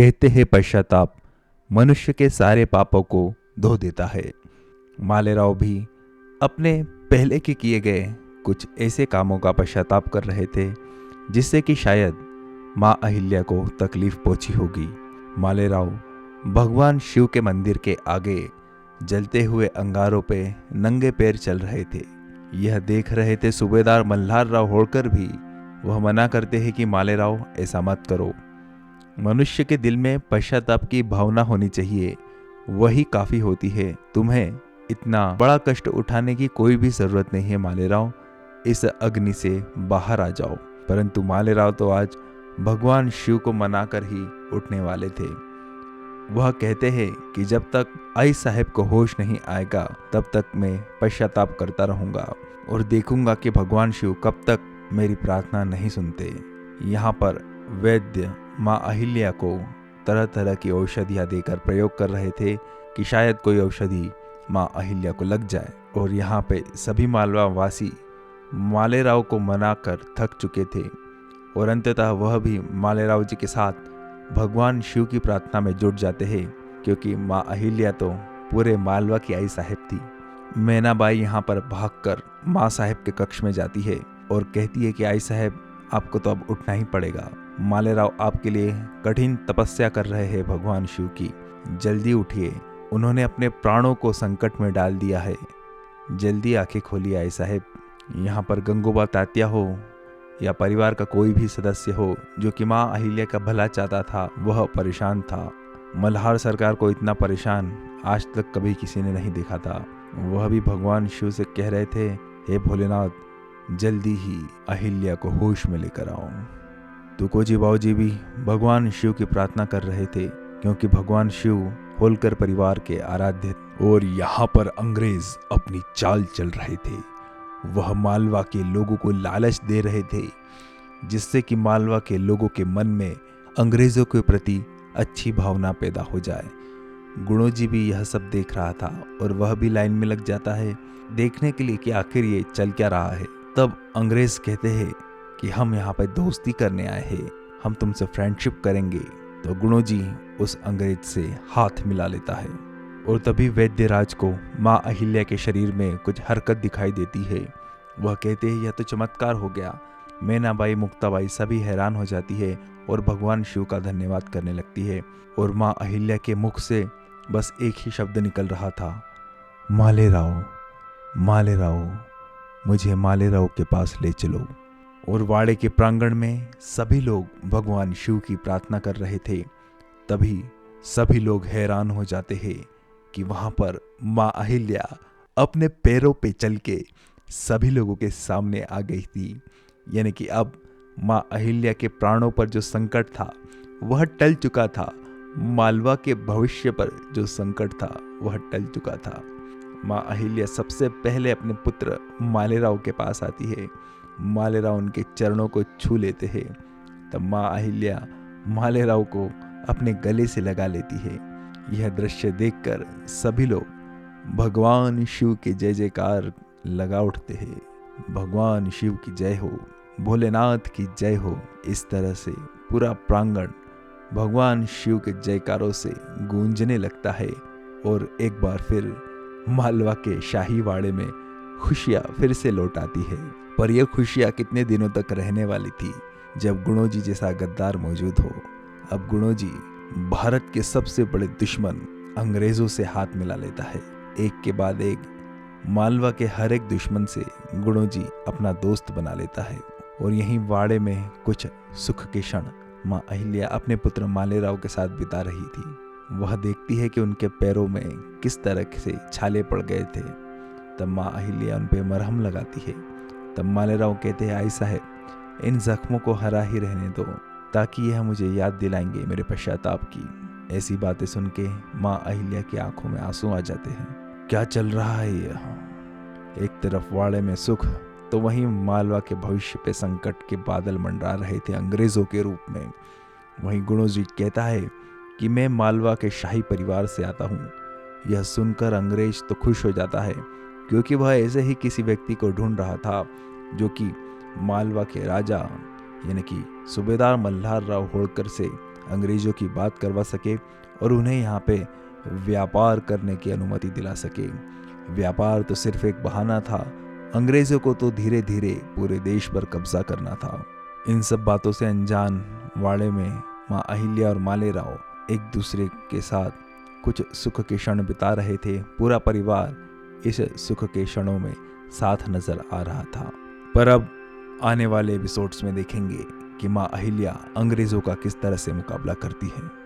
कहते हैं पश्चाताप मनुष्य के सारे पापों को धो देता है। मालेराव भी अपने पहले के किए गए कुछ ऐसे कामों का पश्चाताप कर रहे थे जिससे कि शायद माँ अहिल्या को तकलीफ पहुंची होगी। मालेराव भगवान शिव के मंदिर के आगे जलते हुए अंगारों पे नंगे पैर चल रहे थे। यह देख रहे थे सूबेदार मल्हार राव होळकर भी। वह मना करते हैं कि मालेराव ऐसा मत करो। मनुष्य के दिल में पश्चाताप की भावना होनी चाहिए, वही काफी होती है। तुम्हें इतना बड़ा कष्ट उठाने की कोई भी जरूरत नहीं है मालेराव, इस अग्नि से बाहर आ जाओ। परंतु मालेराव तो आज भगवान शिव को मनाकर ही उठने वाले थे। वह कहते हैं कि जब तक आई साहब को होश नहीं आएगा तब तक मैं पश्चाताप करता रहूंगा और देखूंगा कि भगवान शिव कब तक मेरी प्रार्थना नहीं सुनते। यहाँ पर वैद्य माँ अहिल्या को तरह तरह की औषधियाँ देकर प्रयोग कर रहे थे कि शायद कोई औषधि माँ अहिल्या को लग जाए। और यहाँ पे सभी मालवा वासी मालेराव को मनाकर थक चुके थे और अंततः वह भी मालेराव जी के साथ भगवान शिव की प्रार्थना में जुट जाते हैं, क्योंकि माँ अहिल्या तो पूरे मालवा की आई साहब थी। मैनाबाई यहाँ पर भागकर माँ साहब के कक्ष में जाती है और कहती है कि आई साहब आपको तो अब उठना ही पड़ेगा। मालेराव आपके लिए कठिन तपस्या कर रहे हैं भगवान शिव की, जल्दी उठिए। उन्होंने अपने प्राणों को संकट में डाल दिया है, जल्दी आंखें खोलिए आई साहब। यहाँ पर गंगूबा तात्या हो या परिवार का कोई भी सदस्य हो जो कि माँ अहिल्या का भला चाहता था, वह परेशान था। मल्हार सरकार को इतना परेशान आज तक कभी किसी ने नहीं देखा था। वह भी भगवान शिव से कह रहे थे, हे भोलेनाथ जल्दी ही अहिल्या को होश में लेकर आओ। तुकोजी बाबूजी भी भगवान शिव की प्रार्थना कर रहे थे, क्योंकि भगवान शिव होलकर परिवार के आराध्य। और यहाँ पर अंग्रेज अपनी चाल चल रहे थे। वह मालवा के लोगों को लालच दे रहे थे, जिससे कि मालवा के लोगों के मन में अंग्रेजों के प्रति अच्छी भावना पैदा हो जाए। गुणोजी भी यह सब देख रहा था और वह भी लाइन में लग जाता है देखने के लिए कि आखिर ये चल क्या रहा है। तब अंग्रेज कहते हैं कि हम यहाँ पर दोस्ती करने आए हैं, हम तुमसे फ्रेंडशिप करेंगे। तो गुणोजी उस अंग्रेज से हाथ मिला लेता है और तभी वैद्यराज को माँ अहिल्या के शरीर में कुछ हरकत दिखाई देती है। वह कहते हैं यह तो चमत्कार हो गया। मैनाबाई मुक्ताबाई सभी हैरान हो जाती है और भगवान शिव का धन्यवाद करने लगती है। और माँ अहिल्या के मुख से बस एक ही शब्द निकल रहा था, मालेराव मालेराव, मुझे मालेराव के पास ले चलो। और वाड़े के प्रांगण में सभी लोग भगवान शिव की प्रार्थना कर रहे थे। तभी सभी लोग हैरान हो जाते हैं कि वहां पर माँ अहिल्या अपने पैरों पे चल के सभी लोगों के सामने आ गई थी। यानी कि अब माँ अहिल्या के प्राणों पर जो संकट था वह टल चुका था, मालवा के भविष्य पर जो संकट था वह टल चुका था। माँ अहिल्या सबसे पहले अपने पुत्र मालेराव के पास आती है। मालेराव उनके चरणों को छू लेते हैं। तब माँ अहिल्या मालेराव को अपने गले से लगा लेती है। यह दृश्य देखकर सभी लोग भगवान शिव के जय जयकार लगा उठते हैं। भगवान शिव की जय हो, भोलेनाथ की जय हो। इस तरह से पूरा प्रांगण भगवान शिव के जयकारों से गूंजने लगता है और एक बार फिर मालवा के शाही वाड़े में खुशियां फिर से लौट आती है। पर यह खुशियां कितने दिनों तक रहने वाली थी जब गुणोजी जैसा गद्दार मौजूद हो। अब गुणोजी भारत के सबसे बड़े दुश्मन अंग्रेजों से हाथ मिला लेता है। एक के बाद एक मालवा के हर एक दुश्मन से गुणोजी अपना दोस्त बना लेता है। और यहीं वाड़े में कुछ सुख के क्षण माँ अहिल्या अपने पुत्र मालेराव के साथ बिता रही थी। वह देखती है कि उनके पैरों में किस तरह से छाले पड़ गए थे। तब माँ अहिल्या उन पे मरहम लगाती है। तब मालेराव कहते हैं, आई साहब इन जख्मों को हरा ही रहने दो, ताकि यह मुझे याद दिलाएंगे मेरे पश्चाताप की। ऐसी बातें सुन के माँ अहिल्या की आंखों में आंसू आ जाते हैं। क्या चल रहा है यह? एक तरफ वाड़े में सुख, तो वहीं मालवा के भविष्य पे संकट के बादल मंडरा रहे थे अंग्रेजों के रूप में। वहीं गुणोजी कहता है कि मैं मालवा के शाही परिवार से आता हूँ। यह सुनकर अंग्रेज तो खुश हो जाता है, क्योंकि वह ऐसे ही किसी व्यक्ति को ढूंढ रहा था जो कि मालवा के राजा यानी कि सूबेदार मल्हार राव होळकर से अंग्रेजों की बात करवा सके और उन्हें यहाँ पे व्यापार करने की अनुमति दिला सके। व्यापार तो सिर्फ एक बहाना था, अंग्रेजों को तो धीरे धीरे पूरे देश पर कब्जा करना था। इन सब बातों से अनजान वाड़े में माँ अहिल्या और मालेराव एक दूसरे के साथ कुछ सुख के क्षण बिता रहे थे। पूरा परिवार इस सुख के क्षणों में साथ नजर आ रहा था। पर अब आने वाले एपिसोड्स में देखेंगे कि माँ अहिल्या अंग्रेजों का किस तरह से मुकाबला करती है।